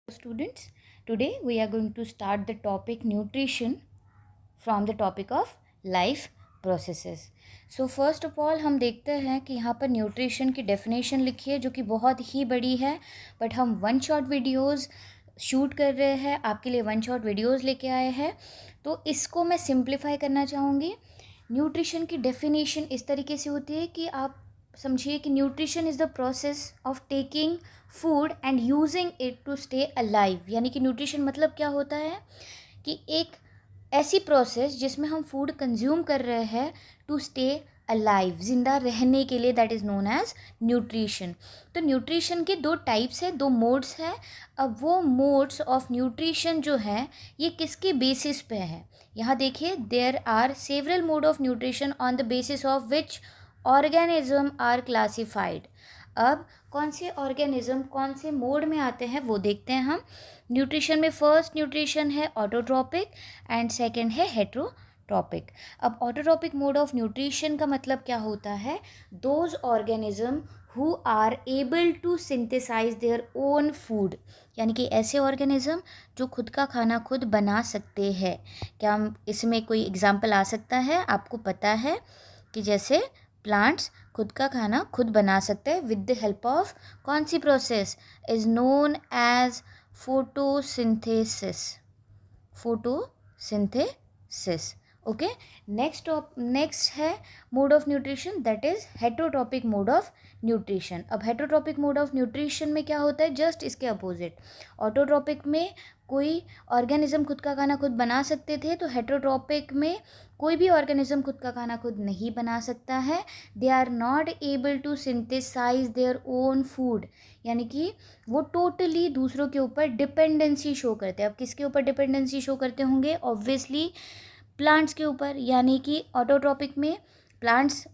Students, today we are going to start the topic nutrition from the topic of life processes. So first of all हम देखते हैं कि यहाँ पर nutrition की डेफिनेशन लिखी है जो कि बहुत ही बड़ी है, बट हम वन शॉट वीडियोज़ शूट कर रहे हैं, आपके लिए वन शॉट वीडियोज़ लेके आए हैं, तो इसको मैं सिंप्लीफाई करना चाहूँगी। न्यूट्रिशन की डेफिनेशन इस तरीके से होती है कि आप समझिए कि nutrition is the process of taking food and using it to stay alive. यानी कि न्यूट्रिशन मतलब क्या होता है कि एक ऐसी प्रोसेस जिसमें हम फूड कंज्यूम कर रहे हैं टू स्टे अलाइव, ज़िंदा रहने के लिए, that is known as nutrition. तो न्यूट्रिशन के दो टाइप्स है, दो मोड्स हैं। अब वो मोड्स ऑफ न्यूट्रिशन जो है ये किसके बेसिस पे है, यहाँ देखिए, there are several mode of nutrition on the basis of which organism are classified. अब कौन से ऑर्गेनिज्म कौन से मोड में आते हैं वो देखते हैं हम। न्यूट्रिशन में फर्स्ट न्यूट्रिशन है ऑटोट्रॉपिक एंड सेकंड है हेट्रोट्रॉपिक। अब ऑटोट्रॉपिक मोड ऑफ न्यूट्रिशन का मतलब क्या होता है, those organism who are able to synthesise their own food. यानी कि ऐसे ऑर्गेनिज्म जो खुद का खाना खुद बना सकते हैं। क्या हम इसमें कोई एग्जाम्पल आ सकता है, आपको पता है कि जैसे प्लांट्स खुद का खाना खुद बना सकते हैं विद द हेल्प ऑफ कौन सी process, is known as photosynthesis. Photosynthesis, okay. Next है mode of nutrition, that is heterotrophic mode of nutrition. अब हेटरोट्रॉपिक मोड ऑफ न्यूट्रिशन में क्या होता है, जस्ट इसके अपोजिट। ऑटोट्रॉपिक में कोई ऑर्गेनिज्म खुद का खाना खुद बना सकते थे, तो हेटरोट्रॉपिक में कोई भी ऑर्गेनिज्म खुद का खाना खुद नहीं बना सकता है। They are not able to synthesise their own food. यानी कि वो टोटली दूसरों के ऊपर डिपेंडेंसी शो करते हैं। अब किसके ऊपर डिपेंडेंसी शो करते होंगे, ऑब्वियसली प्लांट्स के ऊपर। यानी कि ऑटोट्रॉपिक में प्लांट्स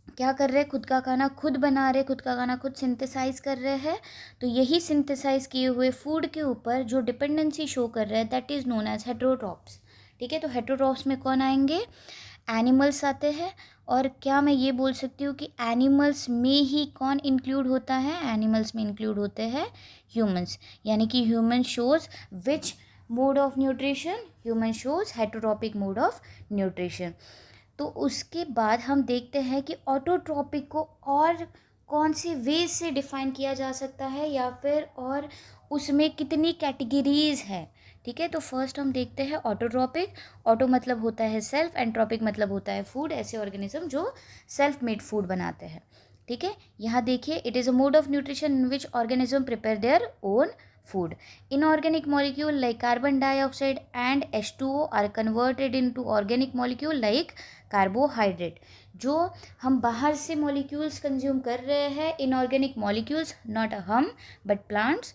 क्या कर रहे हैं, खुद का खाना खुद बना रहे, खुद का खाना खुद सिंथेसाइज कर रहे हैं। तो यही सिंथेसाइज किए हुए फूड के ऊपर जो डिपेंडेंसी शो कर रहे हैं, that is known as heterotrophs. ठीक है, तो हेटरोट्रॉप्स में कौन आएंगे, एनिमल्स आते हैं। और क्या मैं ये बोल सकती हूँ कि एनिमल्स में ही कौन इंक्लूड होता है, एनिमल्स में इंक्लूड होते हैं ह्यूमंस। यानी कि human shows which mode of nutrition, human shows heterotrophic mode of nutrition. तो उसके बाद हम देखते हैं कि ऑटोट्रॉपिक को और कौन से वे से डिफ़ाइन किया जा सकता है, या फिर और उसमें कितनी कैटेगरीज है। ठीक है, तो फर्स्ट हम देखते हैं ऑटोट्रॉपिक। ऑटो मतलब होता है सेल्फ एंड ट्रॉपिक मतलब होता है फूड, ऐसे ऑर्गेनिज्म जो सेल्फ मेड फूड बनाते हैं। ठीक है, यहाँ देखिए, it is a mode of nutrition in which organism prepare their own food. Inorganic molecule like carbon dioxide and H2O are converted into organic molecule like carbohydrate. जो हम बाहर से molecules कंज्यूम कर रहे हैं, inorganic molecules, not हम but plants,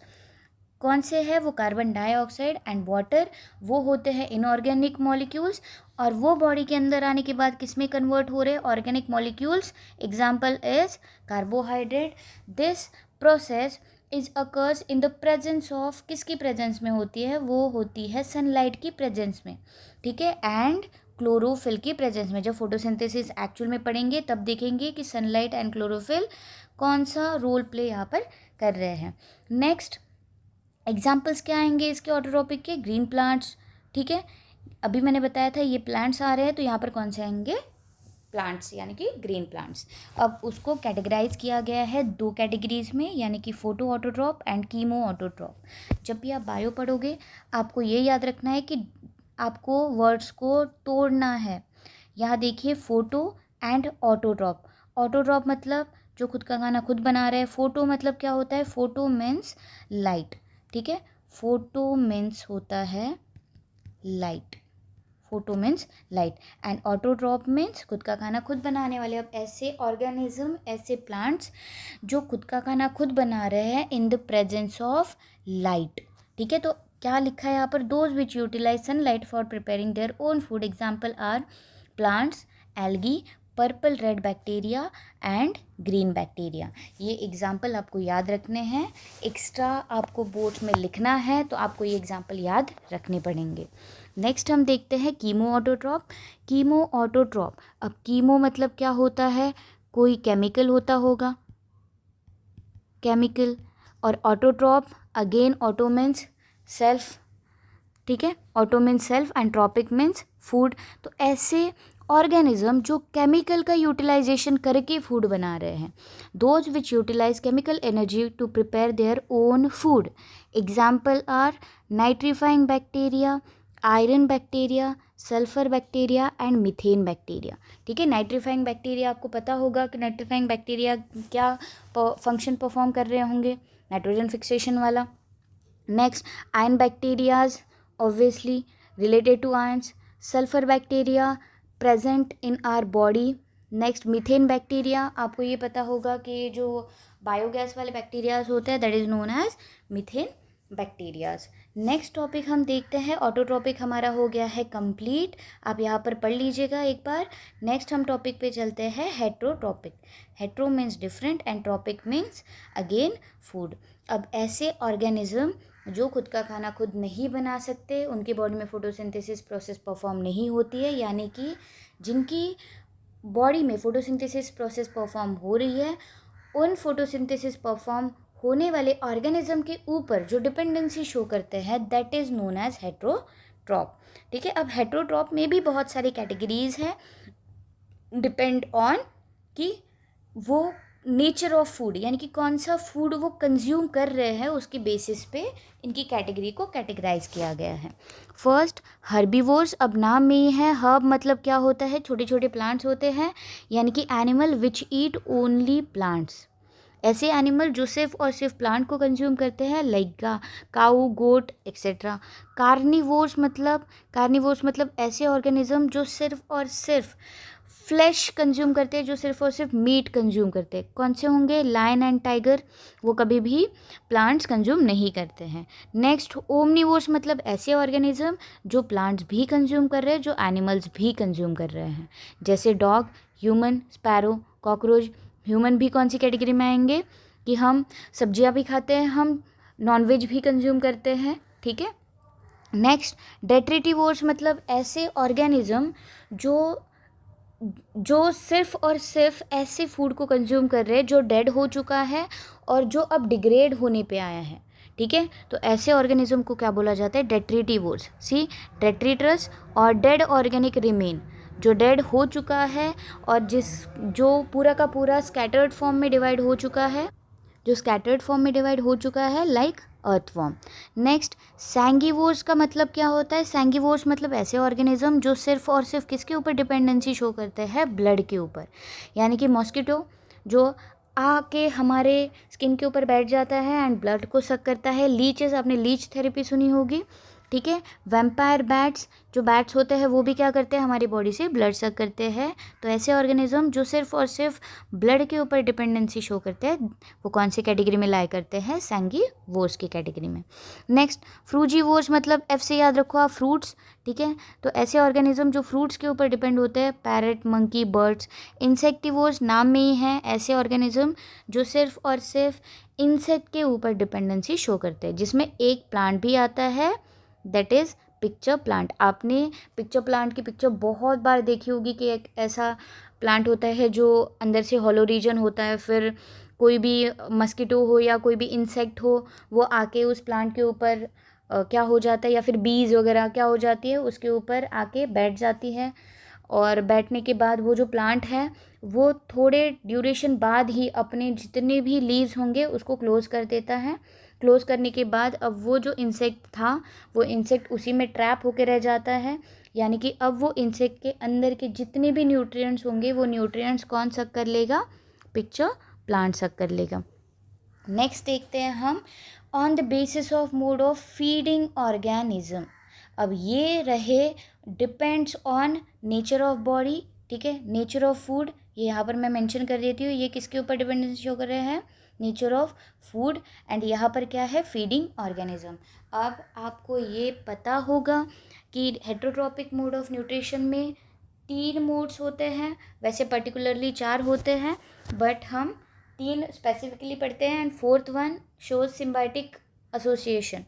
कौन से है वो, कार्बन डाइऑक्साइड एंड वाटर, वो होते हैं इनऑर्गेनिक मॉलिक्यूल्स। और वो बॉडी के अंदर आने के बाद किस में कन्वर्ट हो रहे हैं, organic molecules. Example is carbohydrate. This process is occurs in the presence of, किसकी प्रेजेंस में होती है, वो होती है सनलाइट की प्रेजेंस में। ठीक है, एंड क्लोरोफिल की प्रेजेंस में। जब फोटोसिंथेसिस एक्चुअल में पढ़ेंगे तब देखेंगे कि सनलाइट एंड क्लोरोफिल कौन सा रोल प्ले यहाँ पर कर रहे हैं। नेक्स्ट एग्जाम्पल्स क्या आएंगे इसके ऑटोट्रॉपिक के, ग्रीन प्लांट्स। ठीक है, अभी मैंने बताया था ये प्लांट्स आ रहे हैं, तो यहाँ पर कौन से आएंगे, प्लांट्स, यानी कि ग्रीन प्लांट्स। अब उसको कैटेगराइज किया गया है दो कैटेगरीज में, यानी कि photo autotroph and chemo autotroph. जब भी आप बायो पढ़ोगे आपको ये याद रखना है कि आपको वर्ड्स को तोड़ना है। यहाँ देखिए, फोटो एंड ऑटोट्रॉप। ऑटोट्रॉप मतलब जो खुद का खाना खुद बना रहे हैं। फोटो मतलब क्या होता है, फोटो मीन्स लाइट। ठीक है, फोटो मीन्स होता है light, photo means light and autotroph means खुद का खाना खुद बनाने वाले। अब ऐसे ऑर्गेनिज्म, ऐसे प्लांट्स जो खुद का खाना खुद बना रहे हैं in the presence of light. ठीक है, तो क्या लिखा है यहाँ पर, those which utilise sunlight for preparing their own food. Example are plants, algae, purple red bacteria and green bacteria. ये एग्जाम्पल आपको याद रखने हैं, एक्स्ट्रा आपको बोर्ड में लिखना है तो आपको ये एग्जाम्पल याद रखने पड़ेंगे। नेक्स्ट हम देखते हैं कीमो ऑटोट्रॉप। कीमो ऑटोट्रॉप, अब कीमो मतलब क्या होता है, कोई केमिकल होता होगा, केमिकल। और autotroph, again auto means self, ठीक है, auto means self and trophic means food. तो ऐसे ऑर्गेनिज्म जो केमिकल का यूटिलाइजेशन करके फूड बना रहे हैं, those which utilise chemical energy to prepare their own food. Example are nitrifying bacteria, iron bacteria, sulphur bacteria and methane bacteria. ठीक है, नाइट्रीफाइंग बैक्टीरिया आपको पता होगा कि नाइट्रीफाइंग बैक्टीरिया क्या फंक्शन परफॉर्म कर रहे होंगे, नाइट्रोजन फिक्सेशन वाला। Next iron bacterias obviously related to ions, sulfur bacteria present in our body. Next methane bacteria, आपको ये पता होगा कि जो बायोगैस वाले बैक्टीरियाज होते हैं that is known as methane bacterias. Next topic हम देखते हैं, ऑटोट्रॉपिक हमारा हो गया है कंप्लीट, आप यहाँ पर पढ़ लीजिएगा एक बार। नेक्स्ट हम टॉपिक पे चलते हैं heterotrophic. Hetero means different and trophic means again food. अब ऐसे ऑर्गेनिज्म जो खुद का खाना खुद नहीं बना सकते, उनकी बॉडी में फोटोसिंथेसिस प्रोसेस परफॉर्म नहीं होती है, यानी कि जिनकी बॉडी में फोटोसिंथेसिस प्रोसेस परफॉर्म हो रही है, उन फोटोसिंथेसिस परफॉर्म होने वाले ऑर्गेनिज्म के ऊपर जो डिपेंडेंसी शो करते हैं that is known as heterotroph. ठीक है, अब हेट्रोट्रॉप में भी बहुत सारी कैटेगरीज हैं, डिपेंड ऑन कि वो नेचर ऑफ फूड यानी कि कौन सा फूड वो कंज्यूम कर रहे हैं उसकी बेसिस पे इनकी कैटेगरी को कैटेगराइज किया गया है। फर्स्ट हर्बीवोर्स, अब नाम में ही है, हर्ब मतलब क्या होता है, छोटे छोटे प्लांट्स होते हैं, यानी कि animal which eat only plants. ऐसे एनिमल जो सिर्फ और सिर्फ प्लांट को कंज्यूम करते हैं, लाइक काऊ, गोट एक्सेट्रा। कार्निवोर्स मतलब ऐसे ऑर्गेनिज्म जो सिर्फ और सिर्फ फ्लैश कंज्यूम करते हैं, जो सिर्फ और सिर्फ मीट कंज्यूम करते हैं। कौन से होंगे, लायन एंड टाइगर, वो कभी भी प्लांट्स कंज्यूम नहीं करते हैं। नेक्स्ट ओमनीवोर्स मतलब ऐसे ऑर्गेनिज्म जो प्लांट्स भी कंज्यूम कर रहे हैं, जो एनिमल्स भी कंज्यूम कर रहे हैं, जैसे dog, human, sparrow, cockroach. Human भी कौन सी कैटेगरी में आएंगे कि हम सब्जियां भी खाते हैं, हम नॉनवेज भी कंज्यूम करते हैं। ठीक है, नेक्स्ट डेट्रिटिवोर्स मतलब ऐसे ऑर्गेनिज्म जो सिर्फ और सिर्फ ऐसे फूड को कंज्यूम कर रहे हैं जो डेड हो चुका है और जो अब डिग्रेड होने पे आया है। ठीक है, तो ऐसे ऑर्गेनिज्म को क्या बोला जाता है, डेट्रिटिवोर्स। सी डेट्रिटस और डेड ऑर्गेनिक रिमेन, जो डेड हो चुका है और जो पूरा का पूरा स्कैटर्ड फॉर्म में डिवाइड हो चुका है, लाइक अर्थवॉर्म। नेक्स्ट सैंगिवोर्स का मतलब क्या होता है, सैंगिवोर्स मतलब ऐसे ऑर्गेनिज्म जो सिर्फ और सिर्फ किसके ऊपर डिपेंडेंसी शो करते हैं, ब्लड के ऊपर, यानी कि मॉस्किटो जो आके हमारे स्किन के ऊपर बैठ जाता है एंड ब्लड को सक करता है। लीचेस, आपने लीच थेरेपी सुनी होगी। ठीक है, वैम्पायर बैट्स, जो बैट्स होते हैं वो भी क्या करते हैं, हमारी बॉडी से ब्लड सक करते हैं। तो ऐसे ऑर्गेनिज्म जो सिर्फ और सिर्फ ब्लड के ऊपर डिपेंडेंसी शो करते हैं, वो कौन सी कैटेगरी में लाई करते हैं, सैंगिवोर्स की कैटेगरी में। नेक्स्ट फ्रूजीवोर्स मतलब एफ से याद रखो आप, फ्रूट्स। ठीक है, तो ऐसे ऑर्गेनिज्म जो फ्रूट्स के ऊपर डिपेंड होते हैं, पैरट, मंकी, बर्ड्स। इंसेक्टिवोर्स नाम में ही है, ऐसे ऑर्गेनिज्म जो सिर्फ और सिर्फ इंसेक्ट के ऊपर डिपेंडेंसी शो करते हैं, जिसमें एक प्लांट भी आता है, दैट इज़ पिक्चर प्लांट। आपने पिक्चर प्लांट की पिक्चर बहुत बार देखी होगी कि एक ऐसा प्लांट होता है जो अंदर से हॉलो रीजन होता है, फिर कोई भी मस्कीटो हो या कोई भी इंसेक्ट हो वो आके उस प्लांट के ऊपर क्या हो जाता है, या फिर बीज वगैरह क्या हो जाती है, उसके ऊपर आके बैठ जाती है, और बैठने के बाद वो जो प्लांट है वो थोड़े ड्यूरेशन बाद ही अपने जितने भी लीव्स होंगे उसको क्लोज़ कर देता है। क्लोज़ करने के बाद अब वो जो इंसेक्ट था वो इंसेक्ट उसी में ट्रैप होकर रह जाता है, यानी कि अब वो इंसेक्ट के अंदर के जितने भी न्यूट्रिएंट्स होंगे वो न्यूट्रिएंट्स कौन सक कर लेगा, पिक्चर प्लांट सक कर लेगा। नेक्स्ट देखते हैं हम, on the basis of mode of feeding organism. अब ये रहे depends on nature of body. ठीक है, नेचर ऑफ फूड ये यहाँ पर मैं मेंशन कर देती हूँ, ये किसके ऊपर डिपेंडेंसी शो कर रहे हैं, नेचर ऑफ फूड, एंड यहाँ पर क्या है, फीडिंग ऑर्गेनिज्म। अब आपको ये पता होगा कि हेट्रोट्रॉपिक मोड ऑफ न्यूट्रिशन में 3 मोड्स होते हैं, वैसे पर्टिकुलरली 4 होते हैं, बट हम 3 स्पेसिफिकली पढ़ते हैं, and 4th one shows symbiotic association.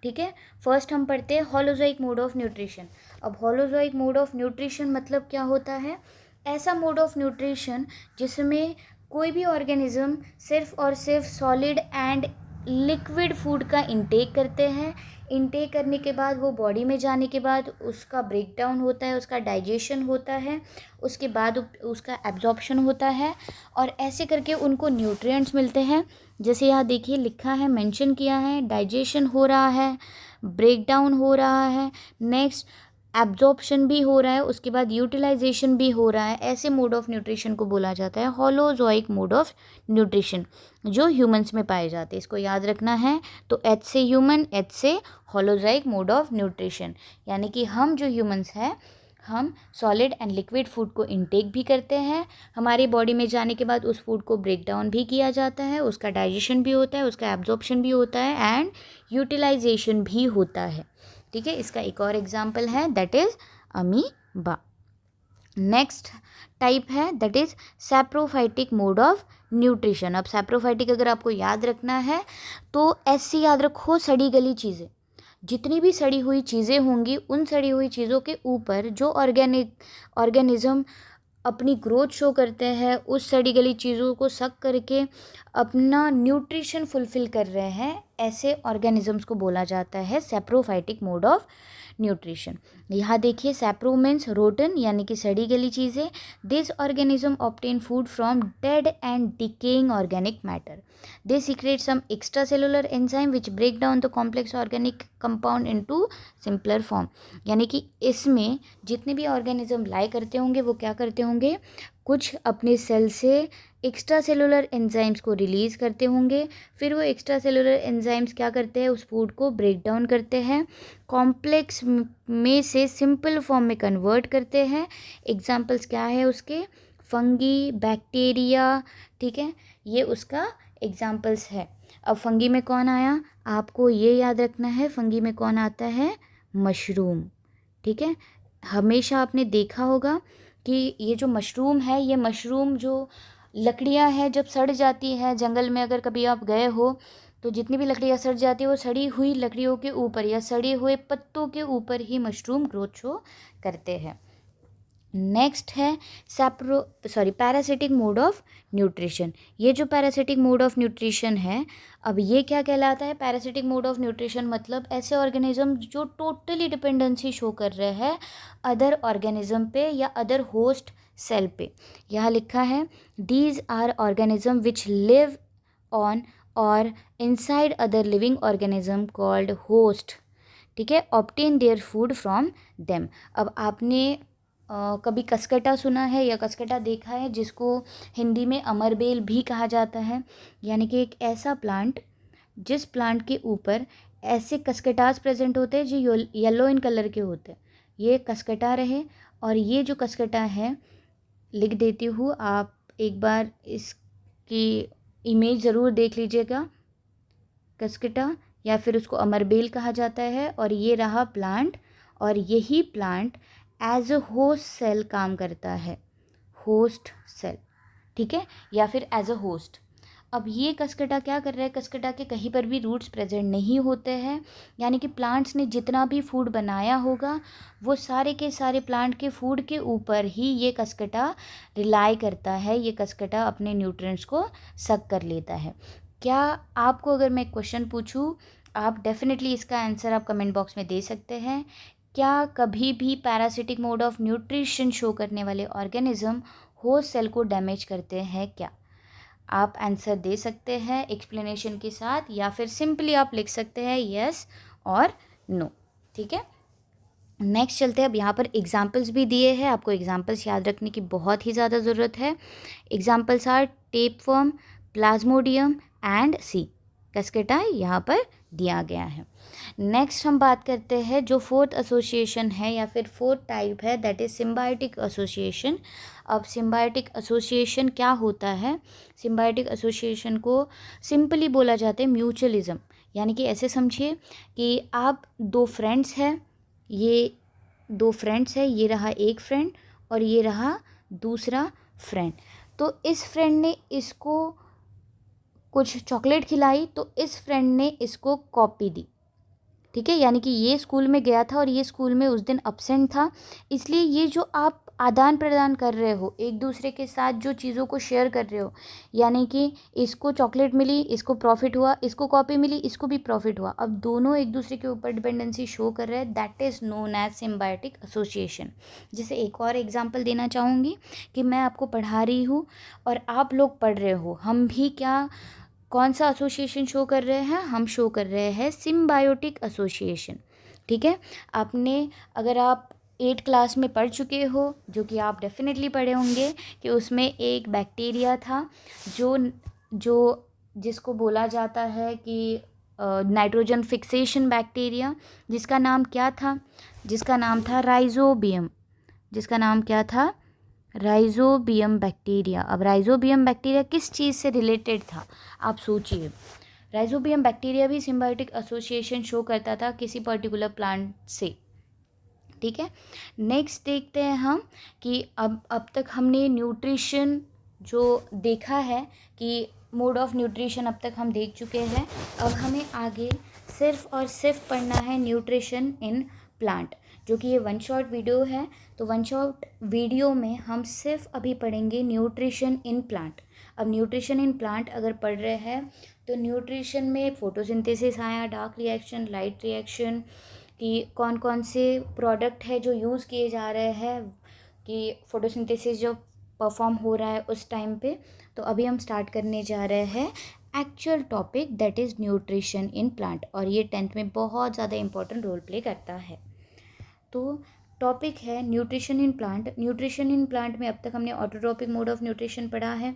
ठीक है, फर्स्ट हम पढ़ते हैं होलोजोइक मोड ऑफ न्यूट्रिशन। अब होलोजोइक मोड ऑफ न्यूट्रिशन मतलब क्या होता है, ऐसा मोड ऑफ न्यूट्रिशन जिसमें कोई भी ऑर्गेनिज्म सिर्फ और सिर्फ सॉलिड एंड लिक्विड फूड का इंटेक करते हैं। इंटेक करने के बाद वो बॉडी में जाने के बाद उसका ब्रेक डाउन होता है, उसका डाइजेशन होता है, उसके बाद उसका एब्जॉर्प्शन होता है, और ऐसे करके उनको न्यूट्रिएंट्स मिलते हैं। जैसे यहाँ देखिए लिखा है, मेंशन किया है, डाइजेशन हो रहा है, ब्रेक डाउन हो रहा है, नेक्स्ट एब्जॉर्प्शन भी हो रहा है, उसके बाद यूटिलाइजेशन भी हो रहा है। ऐसे मोड ऑफ न्यूट्रिशन को बोला जाता है होलोजोइक मोड ऑफ न्यूट्रिशन, जो ह्यूमंस में पाए जाते हैं। इसको याद रखना है। तो एच से ह्यूमन, एच से होलोजोइक मोड ऑफ न्यूट्रिशन, यानी कि हम जो ह्यूमंस हैं, हम सॉलिड एंड लिक्विड फूड को इनटेक भी करते हैं। हमारी बॉडी में जाने के बाद उस फूड को ब्रेक डाउन भी किया जाता है, उसका डाइजेशन भी होता है, उसका एब्जॉर्प्शन भी होता है, एंड यूटिलाइजेशन भी होता है। ठीक है, इसका एक और एग्जाम्पल है, that is amoeba. Next type है that is saprophytic mode of nutrition. अब सैप्रोफाइटिक अगर आपको याद रखना है तो ऐसे याद रखो, सड़ी गली चीज़ें, जितनी भी सड़ी हुई चीज़ें होंगी, उन सड़ी हुई चीज़ों के ऊपर जो ऑर्गेनिज्म अपनी ग्रोथ शो करते हैं, उस सड़ी गली चीज़ों को सक करके अपना न्यूट्रिशन फुलफ़िल कर रहे हैं, ऐसे ऑर्गेनिजम्स को बोला जाता है सैप्रोफाइटिक मोड ऑफ न्यूट्रिशन। यहाँ देखिए, सैप्रो मीन्स रोटन, यानी कि सड़ी गली चीज़ें। This organism obtain food from dead and decaying organic matter. They secrete some extra cellular enzyme which break down the complex organic compound into simpler form. यानी कि इसमें जितने भी ऑर्गेनिज्म लाई करते होंगे वो क्या करते होंगे, कुछ अपने सेल से एक्स्ट्रा सेलुलर एंजाइम्स को रिलीज़ करते होंगे, फिर वो एक्स्ट्रा सेलुलर एंजाइम्स क्या करते हैं, उस फूड को ब्रेक डाउन करते हैं, कॉम्प्लेक्स में से सिंपल फॉर्म में कन्वर्ट करते हैं। एग्जाम्पल्स क्या है उसके, फंगी, बैक्टीरिया, ठीक है, ये उसका एग्जाम्पल्स है। अब फंगी में कौन आया, आपको ये याद रखना है, फंगी में कौन आता है, मशरूम। ठीक है, हमेशा आपने देखा होगा कि ये जो मशरूम है, ये मशरूम जो लकड़ियाँ हैं जब सड़ जाती हैं जंगल में, अगर कभी आप गए हो तो जितनी भी लकड़ियाँ सड़ जाती है वो सड़ी हुई लकड़ियों के ऊपर या सड़े हुए पत्तों के ऊपर ही मशरूम ग्रोथ शो करते हैं। नेक्स्ट है पैरासिटिक मोड ऑफ न्यूट्रिशन। ये जो पैरासिटिक मोड ऑफ न्यूट्रिशन है, अब ये क्या कहलाता है, पैरासिटिक मोड ऑफ न्यूट्रिशन मतलब ऐसे ऑर्गेनिज्म जो टोटली डिपेंडेंसी शो कर रहे हैं अदर ऑर्गेनिज्म पे या अदर होस्ट सेल पे। यहाँ लिखा है, these are organism which live on or inside other living organism called host. ठीक है, obtain their food from them. अब आपने कभी कसकटा सुना है या कसकटा देखा है, जिसको हिंदी में अमरबेल भी कहा जाता है, यानी कि एक ऐसा प्लांट जिस प्लांट के ऊपर ऐसे कसकटास प्रेजेंट होते हैं जो येलो इन कलर के होते हैं। ये कसकटा रहे, और ये जो कसकटा है, लिख देती हूँ, आप एक बार इसकी इमेज ज़रूर देख लीजिएगा। कसकटा या फिर उसको अमरबेल कहा जाता है, और ये रहा प्लांट, और यही plant as a host cell काम करता है, होस्ट सेल, ठीक है, या फिर एज अ होस्ट। अब ये कसकटा क्या कर रहा है, कसकटा के कहीं पर भी रूट्स प्रेजेंट नहीं होते हैं, यानी कि प्लांट्स ने जितना भी फूड बनाया होगा वो सारे के सारे प्लांट के फूड के ऊपर ही ये कसकटा रिलाई करता है, ये कसकटा अपने न्यूट्रिएंट्स को सक कर लेता है। क्या आपको अगर मैं क्वेश्चन पूछूं, आप डेफिनेटली इसका आंसर आप कमेंट बॉक्स में दे सकते हैं। क्या कभी भी parasitic mode of nutrition show करने वाले ऑर्गेनिज्म होस्ट सेल को डैमेज करते हैं क्या? आप आंसर दे सकते हैं एक्सप्लेनेशन के साथ, या फिर सिंपली आप लिख सकते हैं यस और नो। ठीक है, नेक्स्ट चलते हैं। अब यहाँ पर एग्जाम्पल्स भी दिए हैं, आपको एग्जाम्पल्स याद रखने की बहुत ही ज़्यादा ज़रूरत है। Examples are tapeworm, plasmodium and C. Cuscuta यहाँ पर दिया गया है। नेक्स्ट हम बात करते हैं जो फोर्थ एसोसिएशन है या फिर फोर्थ टाइप है, दैट इज़ सिम्बायोटिक एसोसिएशन। अब सिम्बायोटिक एसोसिएशन क्या होता है, सिम्बायोटिक एसोसिएशन को सिंपली बोला जाता है म्यूचुअलिज्म। यानी कि ऐसे समझिए कि आप दो फ्रेंड्स हैं, ये दो फ्रेंड्स है, ये रहा एक फ्रेंड और ये रहा दूसरा फ्रेंड। तो इस फ्रेंड ने इसको कुछ चॉकलेट खिलाई, तो इस फ्रेंड ने इसको कॉपी दी। ठीक है, यानी कि ये स्कूल में गया था और ये स्कूल में उस दिन अब्सेंट था, इसलिए ये जो आप आदान प्रदान कर रहे हो, एक दूसरे के साथ जो चीज़ों को शेयर कर रहे हो, यानी कि इसको चॉकलेट मिली, इसको प्रॉफिट हुआ, इसको कॉपी मिली, इसको भी प्रॉफिट हुआ, अब दोनों एक दूसरे के ऊपर डिपेंडेंसी शो कर रहे हैं, that is known as symbiotic association. जैसे एक और एग्जांपल देना चाहूँगी कि मैं आपको पढ़ा रही हूँ और आप लोग पढ़ रहे हो, हम भी क्या कौन सा एसोसिएशन शो कर रहे हैं, हम शो कर रहे हैं सिम्बायोटिक एसोसिएशन। ठीक है, आपने अगर आप 8 क्लास में पढ़ चुके हो, जो कि आप डेफिनेटली पढ़े होंगे, कि उसमें एक बैक्टीरिया था जो जो जिसको बोला जाता है कि नाइट्रोजन फिक्सेशन बैक्टीरिया, जिसका नाम क्या था, जिसका नाम था राइजोबियम, जिसका नाम क्या था, राइजोबियम बैक्टीरिया। अब राइजोबियम बैक्टीरिया किस चीज़ से रिलेटेड था, आप सोचिए। राइजोबियम बैक्टीरिया भी सिम्बायोटिक एसोसिएशन शो करता था किसी पर्टिकुलर प्लांट से। ठीक है, नेक्स्ट देखते हैं हम कि अब तक हमने न्यूट्रिशन जो देखा है कि मोड ऑफ न्यूट्रिशन अब तक हम देख चुके हैं। अब हमें आगे सिर्फ और सिर्फ पढ़ना है न्यूट्रिशन इन प्लांट, जो कि ये 1 शॉट वीडियो है। तो 1 शॉट वीडियो में हम सिर्फ अभी पढ़ेंगे न्यूट्रिशन इन प्लांट। अब न्यूट्रिशन इन प्लांट अगर पढ़ रहे हैं तो न्यूट्रिशन में फोटोसिंथेसिस आया, डार्क रिएक्शन, लाइट रिएक्शन, कि कौन कौन से प्रोडक्ट है जो यूज़ किए जा रहे हैं कि फोटोसिंथेसिस जो परफॉर्म हो रहा है उस टाइम पे। तो अभी हम स्टार्ट करने जा रहे हैं actual topic, that is nutrition in plant, और ये 10th में बहुत ज़्यादा इंपॉर्टेंट रोल प्ले करता है। तो टॉपिक है nutrition in plant. Nutrition in plant में अब तक हमने ऑटोट्रोपिक मोड ऑफ न्यूट्रिशन पढ़ा है।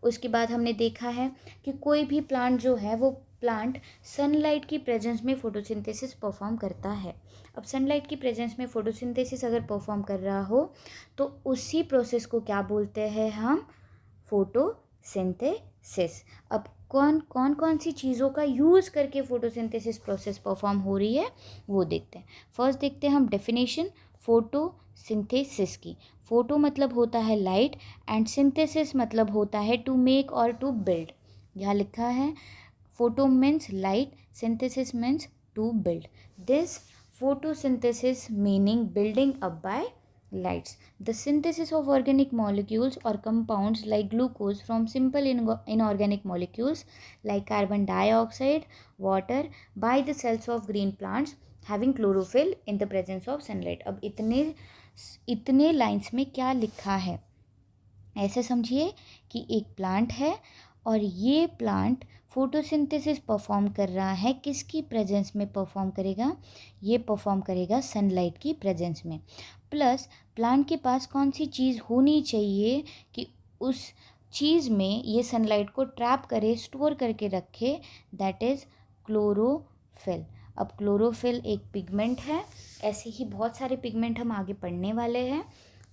उसके बाद हमने देखा है कि कोई भी प्लांट जो है वो प्लांट सनलाइट की प्रेजेंस में फोटोसिंथेसिस परफॉर्म करता है। अब सनलाइट की प्रेजेंस में फोटोसिंथेसिस अगर परफॉर्म कर रहा हो तो उसी प्रोसेस को क्या बोलते हैं हम, फोटोसिंथेसिस। अब कौन सी चीज़ों का यूज़ करके फोटोसिंथेसिस प्रोसेस परफॉर्म हो रही है वो देखते हैं। फर्स्ट देखते हैं हम डेफिनेशन फोटोसिंथेसिस की। फोटो मतलब होता है लाइट एंड सिंथेसिस मतलब होता है टू मेक और टू बिल्ड। यहाँ लिखा है photo means light, synthesis means to build. This photosynthesis meaning building up by lights. The synthesis of organic molecules or compounds like glucose from simple inorganic molecules like carbon dioxide, water by the cells of green plants having chlorophyll in the presence of sunlight. अब इतने lines में क्या लिखा है, ऐसे समझिए कि एक प्लांट है और ये प्लांट फोटोसिंथेसिस परफॉर्म कर रहा है, किसकी प्रेजेंस में परफॉर्म करेगा, ये परफॉर्म करेगा सनलाइट की प्रेजेंस में। प्लस प्लांट के पास कौन सी चीज़ होनी चाहिए कि उस चीज़ में ये सनलाइट को ट्रैप करे, स्टोर करके रखे, दैट इज़ क्लोरोफिल। अब क्लोरोफिल एक पिगमेंट है, ऐसे ही बहुत सारे पिगमेंट हम आगे पढ़ने वाले हैं।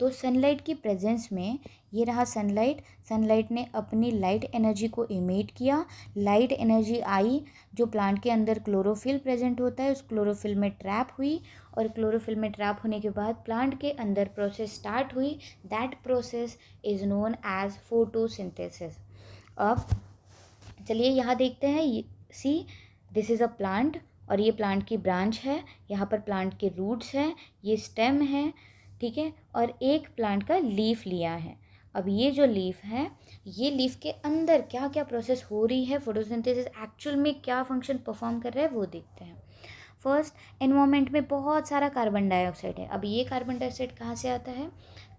तो सनलाइट की प्रेजेंस में ये रहा सनलाइट, सनलाइट ने अपनी लाइट एनर्जी को इमिट किया, लाइट एनर्जी आई जो प्लांट के अंदर क्लोरोफिल प्रेजेंट होता है उस क्लोरोफिल में ट्रैप हुई, और क्लोरोफिल में ट्रैप होने के बाद प्लांट के अंदर प्रोसेस स्टार्ट हुई, that process is known as photosynthesis. अब चलिए यहाँ देखते हैं, see this is a plant और ये प्लांट की ब्रांच है, यहाँ पर प्लांट के रूट्स हैं, ये स्टेम है, ठीक है, और एक प्लांट का लीफ लिया है। अब ये जो लीफ है, ये लीफ के अंदर क्या क्या प्रोसेस हो रही है, फोटोसिंथेसिस एक्चुअल में क्या फंक्शन परफॉर्म कर रहा है वो देखते हैं। फर्स्ट, एनवायरनमेंट में बहुत सारा कार्बन डाइऑक्साइड है। अब ये कार्बन डाइऑक्साइड कहाँ से आता है,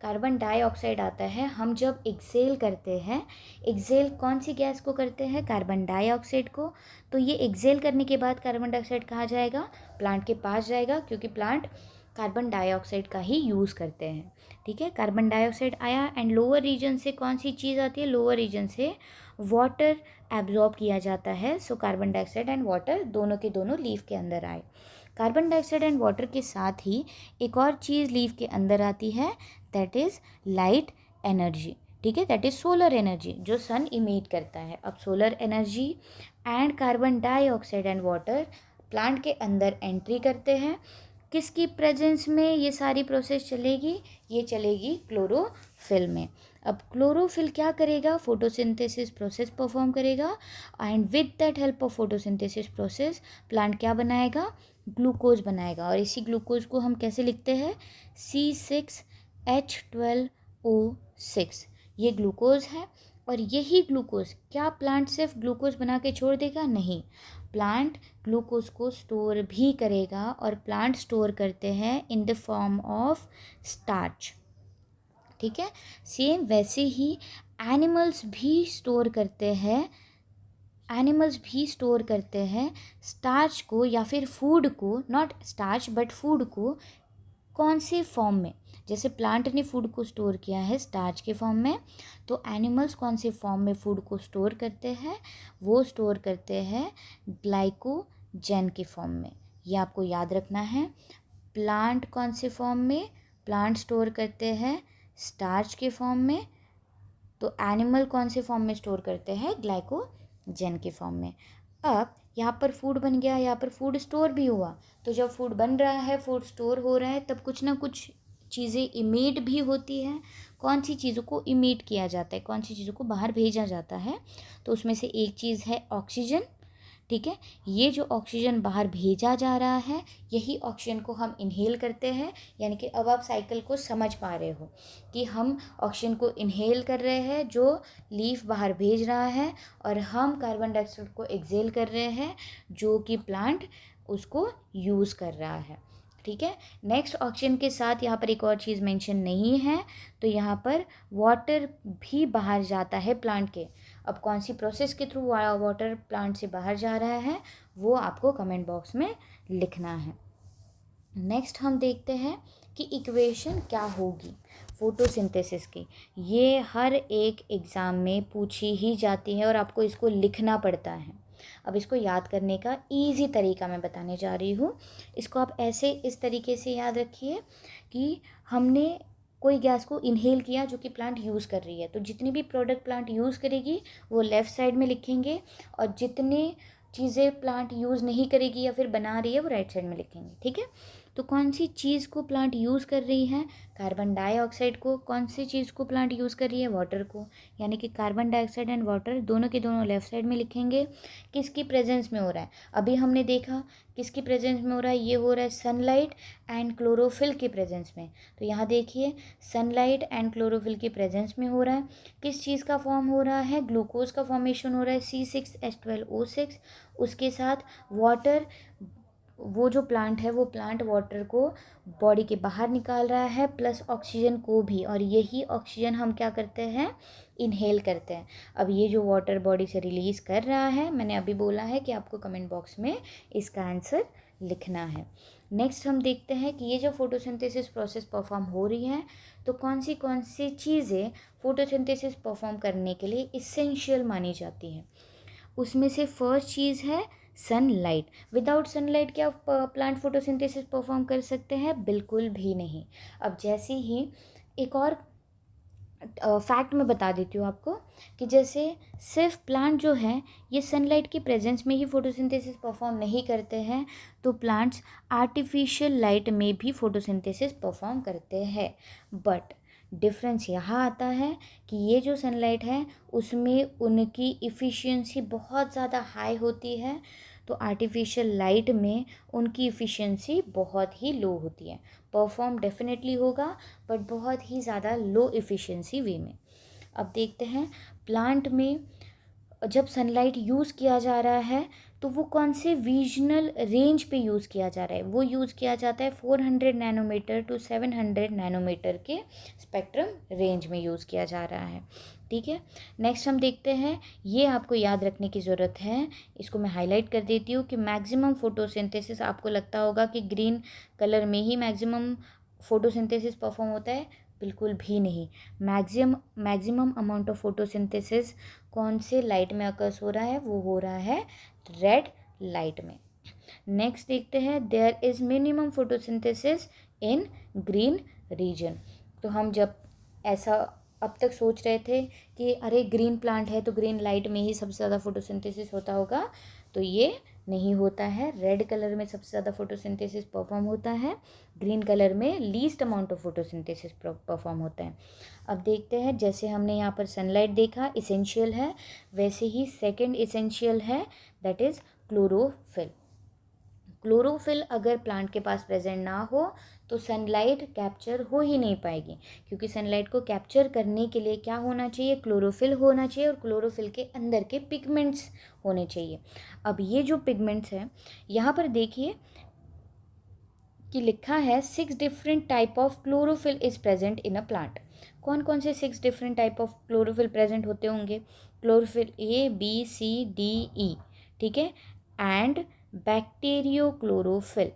कार्बन डाइऑक्साइड आता है हम जब एक्सेल करते हैं। एक्सेल कौन सी गैस को करते हैं, कार्बन डाइऑक्साइड को। तो ये एक्सेल करने के बाद कार्बन डाइऑक्साइड कहाँ जाएगा, प्लांट के पास जाएगा, क्योंकि प्लांट कार्बन डाइऑक्साइड का ही यूज़ करते हैं। ठीक है, कार्बन डाइऑक्साइड आया एंड लोअर रीजन से कौन सी चीज़ आती है, लोअर रीजन से वाटर एब्जॉर्ब किया जाता है। So carbon dioxide and water दोनों के दोनों लीफ के अंदर आए। कार्बन डाइऑक्साइड एंड वाटर के साथ ही एक और चीज़ लीफ के अंदर आती है, दैट इज़ लाइट एनर्जी। ठीक है, दैट इज़ सोलर एनर्जी जो सन इमिट करता है। अब solar energy and carbon dioxide and water plant के अंदर एंट्री करते हैं, किसकी प्रेजेंस में ये सारी प्रोसेस चलेगी, ये चलेगी क्लोरोफिल में। अब क्लोरोफिल क्या करेगा, फोटोसिंथेसिस प्रोसेस परफॉर्म करेगा and with that help of photosynthesis process plant क्या बनाएगा, ग्लूकोज बनाएगा। और इसी ग्लूकोज को हम कैसे लिखते हैं, C6 H12O6, ये ग्लूकोज है। और यही ग्लूकोज, क्या प्लांट सिर्फ ग्लूकोज बना के छोड़ देगा? नहीं, प्लांट ग्लूकोज को स्टोर भी करेगा, और प्लांट स्टोर करते हैं in the form of starch. ठीक है, सेम वैसे ही एनिमल्स भी स्टोर करते हैं, स्टार्च को या फिर फूड को, नॉट स्टार्च बट फूड को, कौन से फॉर्म में? जैसे प्लांट ने फूड को स्टोर किया है स्टार्च के फॉर्म में, तो एनिमल्स कौन से फॉर्म में फूड को स्टोर करते हैं? वो स्टोर करते हैं ग्लाइकोजन के फॉर्म में। ये आपको याद रखना है। प्लांट कौन से फॉर्म में? प्लांट स्टोर करते हैं स्टार्च के फॉर्म में, तो एनिमल कौन से फॉर्म में स्टोर करते हैं? ग्लाइकोजन के फॉर्म में। अब यहाँ पर फूड बन गया, यहाँ पर फूड स्टोर भी हुआ। तो जब फूड बन रहा है, फूड स्टोर हो रहा है, तब कुछ ना कुछ चीज़ें इमिट भी होती है। कौन सी चीज़ों को इमिट किया जाता है, कौन सी चीज़ों को बाहर भेजा जाता है? तो उसमें से एक चीज़ है ऑक्सीजन। ठीक है, ये जो ऑक्सीजन बाहर भेजा जा रहा है, यही ऑक्सीजन को हम इनहेल करते हैं। यानी कि अब आप साइकिल को समझ पा रहे हो कि हम ऑक्सीजन को इनहेल कर रहे हैं जो लीफ बाहर भेज रहा है, और हम कार्बन डाइऑक्साइड को एक्सहेल कर रहे हैं जो कि प्लांट उसको यूज़ कर रहा है। ठीक है, नेक्स्ट ऑक्सीजन के साथ यहाँ पर एक और चीज़ मेंशन नहीं है, तो यहाँ पर वाटर भी बाहर जाता है प्लांट के। अब कौन सी प्रोसेस के थ्रू वाटर प्लांट से बाहर जा रहा है, वो आपको कमेंट बॉक्स में लिखना है। नेक्स्ट हम देखते हैं कि इक्वेशन क्या होगी फोटोसिंथेसिस की। ये हर एक एग्ज़ाम में पूछी ही जाती है और आपको इसको लिखना पड़ता है। अब इसको याद करने का इजी तरीका मैं बताने जा रही हूँ। इसको आप ऐसे इस तरीके से याद रखिए कि हमने कोई गैस को इनहेल किया जो कि प्लांट यूज़ कर रही है, तो जितनी भी प्रोडक्ट प्लांट यूज़ करेगी वो लेफ़्ट साइड में लिखेंगे, और जितने चीज़ें प्लांट यूज़ नहीं करेगी या फिर बना रही है वो राइट साइड में लिखेंगे। ठीक है, तो कौन सी चीज़ को प्लांट यूज़ कर रही है? कार्बन डाइऑक्साइड को। कौन सी चीज़ को प्लांट यूज़ कर रही है? वाटर को। यानी कि कार्बन डाइऑक्साइड एंड वाटर दोनों के दोनों लेफ़्ट साइड में लिखेंगे। किसकी प्रेजेंस में हो रहा है? अभी हमने देखा किसकी प्रेजेंस में हो रहा है, ये हो रहा है सनलाइट एंड क्लोरोफिल की प्रेजेंस में। तो यहाँ देखिए सनलाइट एंड क्लोरोफिल की प्रेजेंस में हो रहा है। किस चीज़ का फॉर्म हो रहा है? ग्लूकोज का फॉर्मेशन हो रहा है C6H12O6। उसके साथ वाटर, वो जो प्लांट है वो प्लांट वाटर को बॉडी के बाहर निकाल रहा है, प्लस ऑक्सीजन को भी, और यही ऑक्सीजन हम क्या करते हैं? इनहेल करते हैं। अब ये जो वाटर बॉडी से रिलीज़ कर रहा है, मैंने अभी बोला है कि आपको कमेंट बॉक्स में इसका आंसर लिखना है। नेक्स्ट हम देखते हैं कि ये जो फोटोसिंथेसिस प्रोसेस परफॉर्म हो रही है, तो कौन सी चीज़ें फोटोसिंथेसिस परफॉर्म करने के लिए इसेंशियल मानी जाती हैं। उसमें से फर्स्ट चीज़ है सनलाइट। विदाउट सनलाइट क्या प्लांट फोटोसिंथेसिस परफॉर्म कर सकते हैं? बिल्कुल भी नहीं। अब जैसे ही एक और फैक्ट मैं बता देती हूँ आपको कि जैसे सिर्फ प्लांट जो है ये सनलाइट की प्रेजेंस में ही फोटोसिंथेसिस परफॉर्म नहीं करते हैं, तो प्लांट्स आर्टिफिशियल लाइट में भी फोटोसिंथेसिस परफॉर्म करते हैं। बट डिफरेंस यहाँ आता है कि ये जो सनलाइट है उसमें उनकी इफ़िशियंसी बहुत ज़्यादा हाई होती है, तो आर्टिफिशियल लाइट में उनकी इफ़िशियंसी बहुत ही लो होती है। परफॉर्म डेफिनेटली होगा बट बहुत ही ज़्यादा लो इफ़िशियंसी वे में। अब देखते हैं प्लांट में जब सनलाइट यूज़ किया जा रहा है तो वो कौन से विजनल रेंज पे यूज़ किया जा रहा है? वो यूज़ किया जाता है 400 नैनोमीटर टू 700 नैनोमीटर के स्पेक्ट्रम रेंज में यूज़ किया जा रहा है। ठीक है, नेक्स्ट हम देखते हैं, ये आपको याद रखने की ज़रूरत है, इसको मैं हाईलाइट कर देती हूँ कि मैक्सिमम फोटोसिंथेसिस, आपको लगता होगा कि ग्रीन कलर में ही मैक्सिमम फोटोसिंथेसिस परफॉर्म होता है, बिल्कुल भी नहीं। मैक्सिमम अमाउंट ऑफ फोटोसिंथेसिस कौन से लाइट में अकर्स हो रहा है? वो हो रहा है रेड लाइट में। नेक्स्ट देखते हैं, there is minimum photosynthesis in green region. तो हम जब ऐसा अब तक सोच रहे थे कि अरे ग्रीन प्लांट है तो ग्रीन लाइट में ही सबसे ज़्यादा फोटोसिंथेसिस होता होगा, तो ये नहीं होता है। रेड कलर में सबसे ज़्यादा फोटोसिंथेसिस परफॉर्म होता है, ग्रीन कलर में least amount of photosynthesis perform होता है। अब देखते हैं, जैसे हमने यहाँ पर सनलाइट देखा इसेंशियल है, वैसे ही सेकंड इसेंशियल है, दैट इज़ क्लोरोफिल। क्लोरोफिल अगर प्लांट के पास प्रेजेंट ना हो तो सनलाइट कैप्चर हो ही नहीं पाएगी, क्योंकि सनलाइट को कैप्चर करने के लिए क्या होना चाहिए, क्लोरोफिल होना चाहिए, और क्लोरोफिल के अंदर के पिगमेंट्स होने चाहिए। अब ये जो पिगमेंट्स हैं, यहाँ पर देखिए कि लिखा है 6 different type of chlorophyll is present in a plant. कौन कौन से 6 different type of chlorophyll present होते होंगे? Chlorophyll A B C D E, ठीक है, एंड बैक्टीरियो क्लोरोफिल,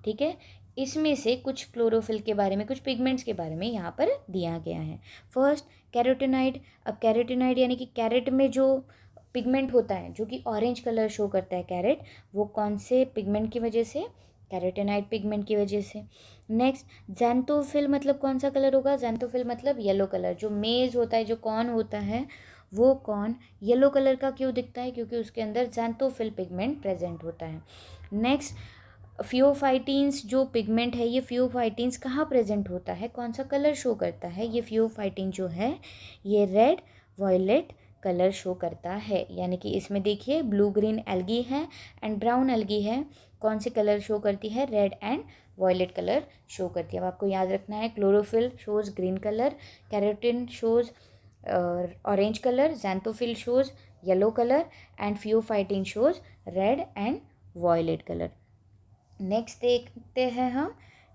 ठीक है। इसमें से कुछ क्लोरोफिल के बारे में, कुछ पिगमेंट्स के बारे में यहाँ पर दिया गया है। First carotenoid. अब कैरोटीनॉइड यानी कि कैरेट में जो पिगमेंट होता है जो कि ऑरेंज कलर शो करता है कैरेट, वो कौन से पिगमेंट की वजह से? कैरोटीनॉइड पिगमेंट की वजह से। नेक्स्ट ज़ैंथोफिल, मतलब कौन सा कलर होगा? ज़ैंथोफिल मतलब येलो कलर। जो मेज़ होता है, जो कॉर्न होता है, वो कॉर्न येलो कलर का क्यों दिखता है? क्योंकि उसके अंदर ज़ैंथोफिल पिगमेंट प्रेजेंट होता है। नेक्स्ट फियोफाइटिन्स जो पिगमेंट है, ये फियोफाइटिन्स कहाँ प्रेजेंट होता है, कौन सा कलर शो करता है? ये फियोफाइटिन जो है ये रेड वॉयलेट कलर शो करता है। यानी कि इसमें देखिए ब्लू ग्रीन एल्गी है एंड ब्राउन एल्गी है, कौन से कलर शो करती है? Red and violet colour show करती है। अब आपको याद रखना है, chlorophyll shows green colour, carotene shows orange colour, xanthophyll shows yellow colour and phaeophytin shows red and violet colour. Next देखते हैं हम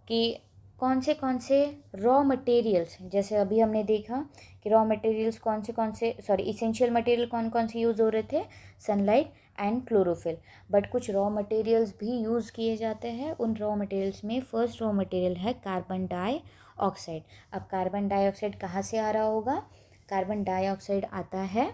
कि कौन से रॉ मटेरियल्स, जैसे अभी हमने देखा कि रॉ मटेरियल्स कौन से इसेंशियल मटेरियल कौन से यूज़ हो रहे थे? Sunlight and chlorophyll. बट कुछ रॉ मटेरियल्स भी यूज़ किए जाते हैं। उन रॉ मटेरियल्स में फर्स्ट रॉ मटेरियल है कार्बन डाइऑक्साइड। अब कार्बन डाइऑक्साइड कहाँ से आ रहा होगा? कार्बन डाइऑक्साइड आता है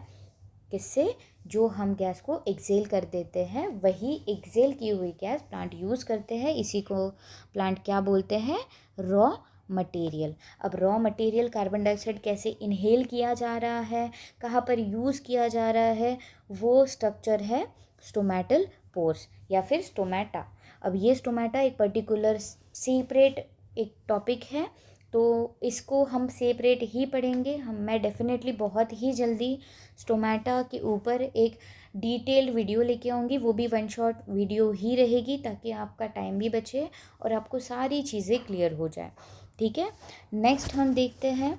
किससे? जो हम गैस को एक्सेल कर देते हैं, वही एक्सेल की हुई गैस प्लांट यूज़ करते हैं, इसी को प्लांट क्या बोलते हैं? Raw material. अब रॉ मटेरियल कार्बन डाइऑक्साइड कैसे इनहेल किया जा रहा है, कहाँ पर यूज़ किया जा रहा है? वो स्ट्रक्चर है स्टोमेटल पोर्स या फिर स्टोमेटा। अब ये स्टोमेटा एक पर्टिकुलर सेपरेट एक टॉपिक है, तो इसको हम सेपरेट ही पढ़ेंगे। मैं डेफिनेटली बहुत ही जल्दी स्टोमेटा के ऊपर एक डिटेल्ड वीडियो लेके आऊँगी, वो भी 1 शॉट वीडियो ही रहेगी, ताकि आपका टाइम भी बचे और आपको सारी चीज़ें क्लियर हो जाए, ठीक है। नेक्स्ट हम देखते हैं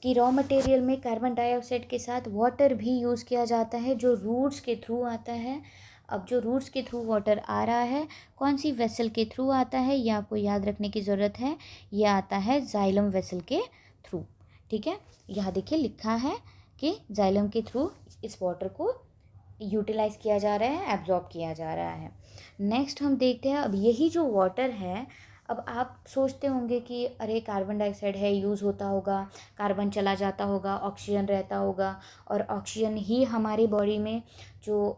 कि रॉ मटेरियल में कार्बन डाइऑक्साइड के साथ वाटर भी यूज़ किया जाता है, जो रूट्स के थ्रू आता है। अब जो रूट्स के थ्रू वाटर आ रहा है, कौन सी वेसल के थ्रू आता है, ये आपको याद रखने की ज़रूरत है। ये आता है जाइलम वेसल के थ्रू, ठीक है। यहाँ देखिए लिखा है कि जाइलम के थ्रू इस वाटर को यूटिलाइज़ किया जा रहा है, एब्जॉर्ब किया जा रहा है। नेक्स्ट हम देखते हैं, अब यही जो वाटर है, अब आप सोचते होंगे कि अरे कार्बन डाइऑक्साइड है, यूज़ होता होगा, कार्बन चला जाता होगा, ऑक्सीजन रहता होगा, और ऑक्सीजन ही हमारी बॉडी में जो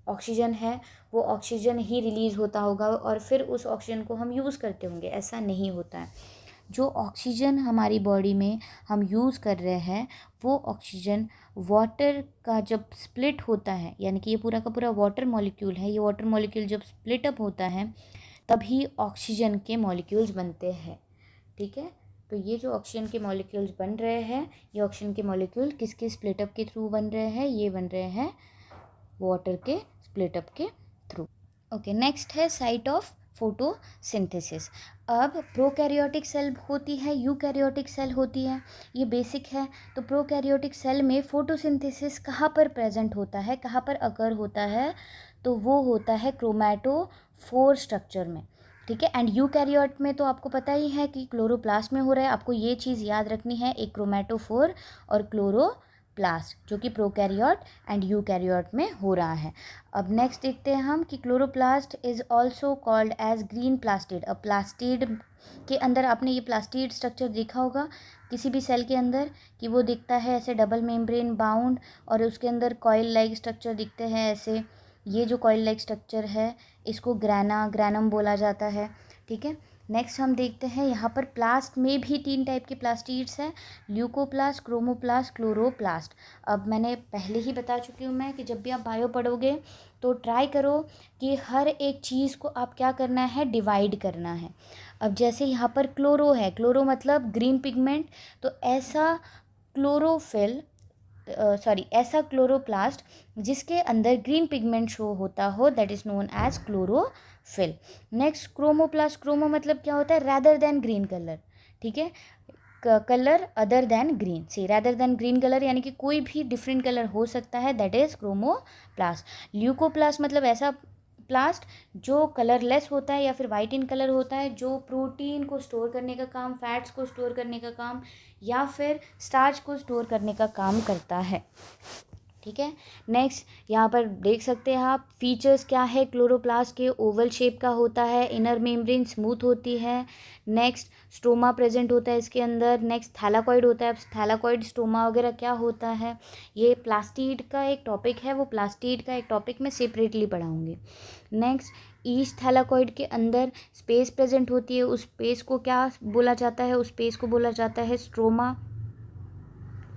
ऑक्सीजन है वो ऑक्सीजन ही रिलीज़ होता होगा और फिर उस ऑक्सीजन को हम यूज़ करते होंगे। ऐसा नहीं होता है। जो ऑक्सीजन हमारी बॉडी में हम यूज़ कर रहे हैं, वो ऑक्सीजन वाटर का जब स्प्लिट होता है, यानी कि ये पूरा का पूरा वाटर मॉलिक्यूल है, ये वाटर मॉलिक्यूल जब स्प्लिट अप होता है तभी ऑक्सीजन के मॉलिक्यूल्स बनते हैं, ठीक है। तो ये जो ऑक्सीजन के मॉलिक्यूल्स बन रहे हैं, ये ऑक्सीजन के मॉलिक्यूल किसके स्प्लिटअप के थ्रू बन रहे हैं? ये बन रहे हैं वाटर के स्प्लिटअप के थ्रू। ओके, नेक्स्ट है साइट ऑफ फोटोसिंथेसिस। अब प्रोकैरियोटिक सेल होती है, यूकैरियोटिक सेल होती है, ये बेसिक है। तो प्रोकैरियोटिक सेल में फोटोसिंथेसिस कहाँ पर प्रेजेंट होता है, कहाँ पर अकर होता है? तो वो होता है क्रोमैटोफोर स्ट्रक्चर में, ठीक है। एंड यूकैरियोट में तो आपको पता ही है कि क्लोरोप्लास्ट में हो रहा है। आपको ये चीज़ याद रखनी है, एक क्रोमैटोफोर और क्लोरोप्लास्ट, जो कि प्रोकैरियोट एंड यूकैरियोट में हो रहा है। अब नेक्स्ट देखते हैं हम कि chloroplast is also called as green plastid. अब प्लास्टिड के अंदर आपने ये प्लास्टिड स्ट्रक्चर देखा होगा किसी भी सेल के अंदर, कि वो दिखता है ऐसे डबल मेम्ब्रेन बाउंड, और उसके अंदर कॉइल लाइक स्ट्रक्चर दिखते हैं ऐसे। ये जो कॉइल लाइक स्ट्रक्चर है इसको ग्रैनम बोला जाता है, ठीक है। नेक्स्ट हम देखते हैं, यहाँ पर प्लास्ट में भी 3 टाइप के प्लास्टिड्स हैं, ल्यूकोप्लास्ट, क्रोमोप्लास्ट, क्लोरोप्लास्ट। अब मैंने पहले ही बता चुकी हूँ मैं कि जब भी आप बायो पढ़ोगे तो ट्राई करो कि हर एक चीज़ को आप क्या करना है, डिवाइड करना है। अब जैसे यहाँ पर क्लोरो है, क्लोरो मतलब ग्रीन पिगमेंट, तो ऐसा क्लोरोफिल ऐसा क्लोरोप्लास्ट जिसके अंदर ग्रीन पिगमेंट शो होता हो, that is known as chlorophyll. Next chromoplast, chromo मतलब क्या होता है, रैदर देन ग्रीन कलर, ठीक है, कलर अदर देन ग्रीन से, रैदर देन ग्रीन कलर यानी कि कोई भी डिफरेंट कलर हो सकता है, दैट इज क्रोमोप्लास्ट। ल्यूकोप्लास्ट मतलब ऐसा प्लास्ट जो कलरलेस होता है या फिर वाइट इन कलर होता है, जो प्रोटीन को स्टोर करने का काम, फैट्स को स्टोर करने का काम या फिर स्टार्च को स्टोर करने का काम करता है, ठीक है। नेक्स्ट यहाँ पर देख सकते हैं आप फीचर्स क्या है क्लोरोप्लास्ट के, ओवल शेप का होता है, इनर मेम्ब्रेन स्मूथ होती है, नेक्स्ट स्टोमा प्रेजेंट होता है इसके अंदर, नेक्स्ट थैलाकॉइड होता है। थैलाकॉइड स्टोमा वगैरह क्या होता है, ये प्लास्टिड का एक टॉपिक है, वो प्लास्टिड का एक टॉपिक मैं सेपरेटली पढ़ाऊँगी। नेक्स्ट ईच थैलाकॉइड के अंदर स्पेस प्रेजेंट होती है, उस स्पेस को क्या बोला जाता है, उस स्पेस को बोला जाता है स्ट्रोमा,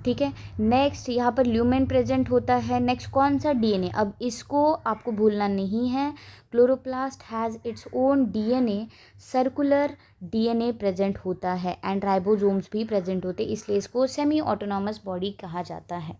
ठीक है। नेक्स्ट यहाँ पर ल्यूमेन प्रेजेंट होता है। नेक्स्ट कौन सा डीएनए, अब इसको आपको भूलना नहीं है, chloroplast has its own DNA, circular DNA present होता है एंड राइबोसोम्स भी प्रेजेंट होते हैं, इसलिए इसको सेमी ऑटोनॉमस बॉडी कहा जाता है,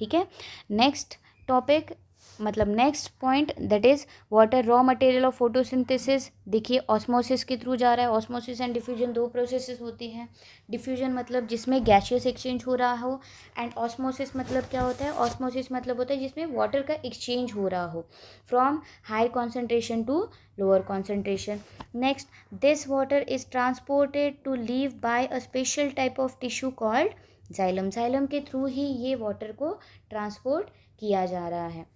ठीक है। नेक्स्ट टॉपिक मतलब next point that is water raw material of photosynthesis. देखिए ऑस्मोसिस के थ्रू जा रहा है, ऑस्मोसिस एंड डिफ्यूजन दो प्रोसेसेस होती हैं। डिफ्यूजन मतलब जिसमें गैशियस एक्सचेंज हो रहा हो, एंड ऑस्मोसिस मतलब क्या होता है, ऑस्मोसिस मतलब होता है जिसमें वाटर का एक्सचेंज हो रहा हो from higher concentration to lower concentration. Next this water is transported to leave by a special type of tissue called xylem. Xylem के थ्रू ही ये वाटर को ट्रांसपोर्ट किया जा रहा है।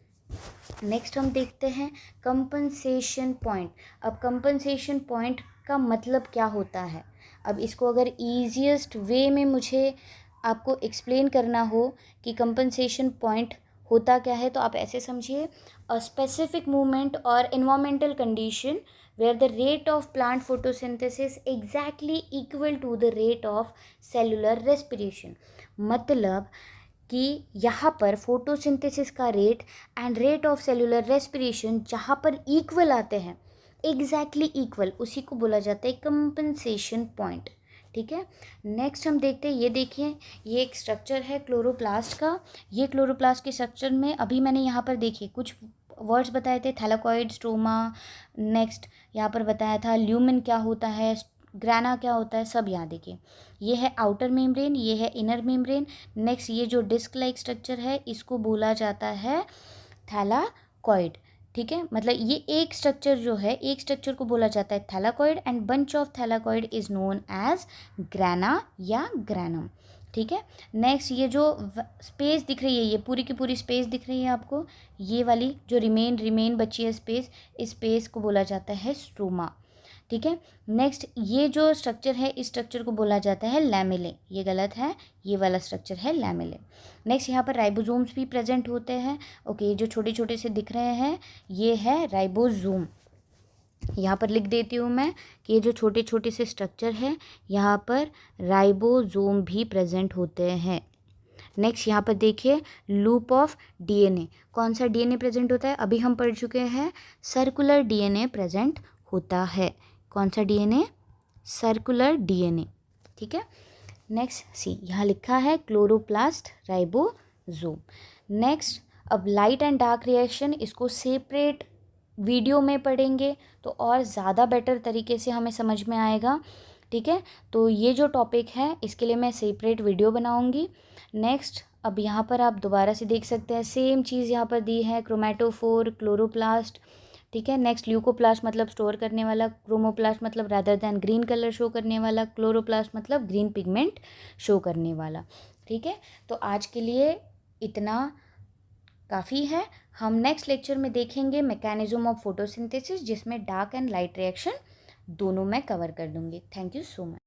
नेक्स्ट हम देखते हैं कंपनसेशन पॉइंट। अब कंपनसेशन पॉइंट का मतलब क्या होता है, अब इसको अगर ईजिएस्ट वे में मुझे आपको एक्सप्लेन करना हो कि कंपनसेशन पॉइंट होता क्या है, तो आप ऐसे समझिए, अ स्पेसिफिक मूवमेंट और environmental condition where the rate of plant photosynthesis exactly equal to the rate of cellular respiration। मतलब कि यहाँ पर फोटोसिंथेसिस का rate and rate of cellular respiration जहाँ पर इक्वल आते हैं, एग्जैक्टली इक्वल, उसी को बोला जाता है कंपनसेशन पॉइंट, ठीक है। नेक्स्ट हम देखते हैं, ये देखिए ये एक स्ट्रक्चर है क्लोरोप्लास्ट का। ये क्लोरोप्लास्ट के स्ट्रक्चर में अभी मैंने यहाँ पर देखिए कुछ वर्ड्स बताए थे, थैलाकॉइड, स्ट्रोमा, नेक्स्ट यहाँ पर बताया था ल्यूमेन क्या होता है, ग्राना क्या होता है, सब यहाँ देखिए। ये है आउटर मेम्ब्रेन, ये है इनर मेम्ब्रेन। नेक्स्ट ये जो डिस्क लाइक स्ट्रक्चर है इसको बोला जाता है थैलाकॉइड, ठीक है। मतलब ये एक स्ट्रक्चर जो है, एक स्ट्रक्चर को बोला जाता है thylakoid and bunch of thylakoid is known as grana या ग्रैनम, ठीक है। नेक्स्ट ये जो स्पेस दिख रही है, ये पूरी की पूरी स्पेस दिख रही है आपको, ये वाली जो रिमेन बची है स्पेस, इस स्पेस को बोला जाता है स्ट्रोमा, ठीक है। नेक्स्ट ये जो स्ट्रक्चर है, इस स्ट्रक्चर को बोला जाता है लैमेले, ये गलत है, ये वाला स्ट्रक्चर है लैमेले। नेक्स्ट यहाँ पर राइबोसोम्स भी प्रेजेंट होते हैं, ओके, जो छोटे छोटे से दिख रहे हैं ये है राइबोसोम। यहाँ पर लिख देती हूँ मैं कि ये जो छोटे छोटे से स्ट्रक्चर है यहाँ पर राइबोसोम भी प्रेजेंट होते हैं। नेक्स्ट यहाँ पर देखिए लूप ऑफ डीएनए, कौन सा डीएनए प्रेजेंट होता है, अभी हम पढ़ चुके हैं सर्कुलर डीएनए प्रेजेंट होता है। कौन सा डीएनए, सर्कुलर डीएनए, ठीक है। नेक्स्ट सी यहाँ लिखा है क्लोरोप्लास्ट राइबोसोम। नेक्स्ट अब लाइट एंड डार्क रिएक्शन, इसको सेपरेट वीडियो में पढ़ेंगे तो और ज़्यादा बेटर तरीके से हमें समझ में आएगा, ठीक है। तो ये जो टॉपिक है इसके लिए मैं सेपरेट वीडियो बनाऊंगी। नेक्स्ट अब यहाँ पर आप दोबारा से देख सकते हैं सेम चीज़ यहाँ पर दी है, क्रोमेटोफोर, क्लोरोप्लास्ट, ठीक है। नेक्स्ट ल्यूकोप्लास्ट मतलब स्टोर करने वाला, क्रोमोप्लास्ट मतलब rather than green colour show करने वाला, क्लोरोप्लास्ट मतलब ग्रीन पिगमेंट शो करने वाला, ठीक है। तो आज के लिए इतना काफ़ी है। हम नेक्स्ट लेक्चर में देखेंगे मैकेनिज्म ऑफ फोटोसिंथेसिस, जिसमें डार्क एंड लाइट रिएक्शन दोनों मैं कवर कर दूंगी। Thank you so much.